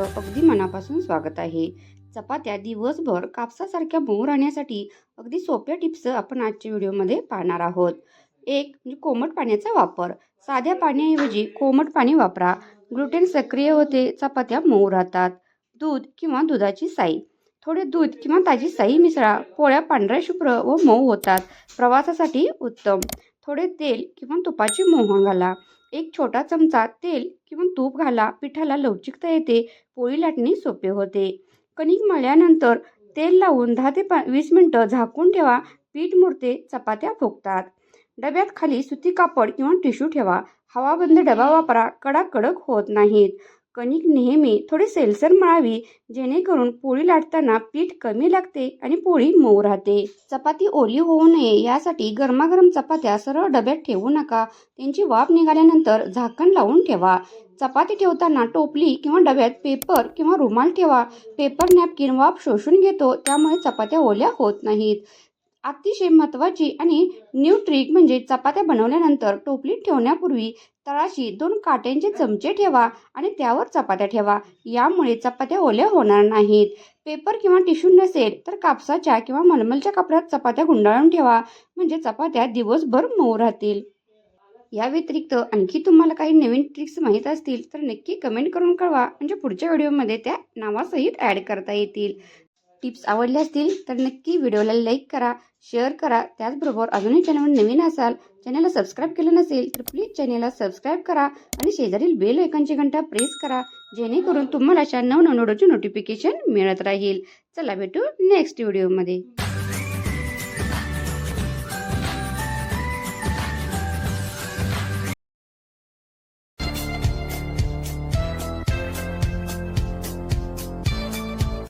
तुमचं अगदी मनापासून स्वागत आहे. चपात्या दिवसभर कापसासारख्या मऊ राहण्यासाठी अगदी सोप्या टिप्स आपण आजच्या व्हिडिओमध्ये पाहणार आहोत. एक म्हणजे कोमट पाण्याचा वापर. साध्या पाण्याऐवजी कोमट पाणी वापरा. ग्लुटेन सक्रिय होते, चपात्या मऊ राहतात. दूध किंवा दुधाची साई. थोडे दूध किंवा ताजी साई मिसळा. पोळ्या पांढऱ्या शुभ्र व मऊ होतात. प्रवासासाठी उत्तम. थोडे तेल किंवा तुपाची मोहन घाला. एक छोटा चमचा तेल किंवा तूप घाला. पिठाला लवचिकता येते. पोळी लाटणे सोपे होते. कणिक मळल्यानंतर तेल लावून 10 ते 20 मिनिटं झाकून ठेवा. पीठ मुरते, चपात्या फुगतात. डब्यात खाली सुती कापड किंवा टिश्यू ठेवा. हवाबंद डबा वापरा. कडा कडक होत नाहीत. कणिक नेहमी थोडी सैलसर मळावी, जेणेकरून पोळी लाटताना पीठ कमी लागते आणि पोळी मऊ राहते. चपाती ओली होऊ नये यासाठी गरमागरम चपात्या सरळ डब्यात ठेवू नका. त्यांची वाफ निघाल्यानंतर झाकण लावून ठेवा. चपाती ठेवताना टोपली किंवा डब्यात पेपर किंवा रुमाल ठेवा. पेपर नॅपकिन वाफ शोषून घेतो, त्यामुळे चपात्या ओल्या होत नाहीत. अतिशय महत्त्वाची आणि न्यू ट्रिक म्हणजे चपात्या बनवल्यानंतर टोपलीत ठेवण्यापूर्वी तळाशी 2 काट्यांचे चमचे ठेवा आणि त्यावर चपात्या ठेवा. यामुळे चपात्या ओल्या होणार नाहीत. पेपर किंवा टिश्यू नसेल तर कापसाच्या किंवा मलमलच्या कपड्यात चपात्या गुंडाळून ठेवा, म्हणजे चपात्या दिवसभर मऊ राहतील. या व्यतिरिक्त आणखी तुम्हाला काही नवीन ट्रिक्स माहीत असतील तर नक्की कमेंट करून कळवा, म्हणजे पुढच्या व्हिडिओमध्ये त्या नावासहित ॲड करता येतील. टिप्स आवडल्या असतील तर नक्की व्हिडिओला लाईक करा, शेअर करा. त्याचबरोबर अजूनही चॅनलवर नवीन असाल, चॅनलला सबस्क्राईब केलं नसेल तर प्लीज चॅनलला सबस्क्राईब करा आणि शेजारील बेल आयकॉनची घंटा प्रेस करा, जेणेकरून तुम्हाला अशा नवनवीन व्हिडिओची नोटिफिकेशन मिळत राहील. चला भेटू नेक्स्ट व्हिडिओमध्ये.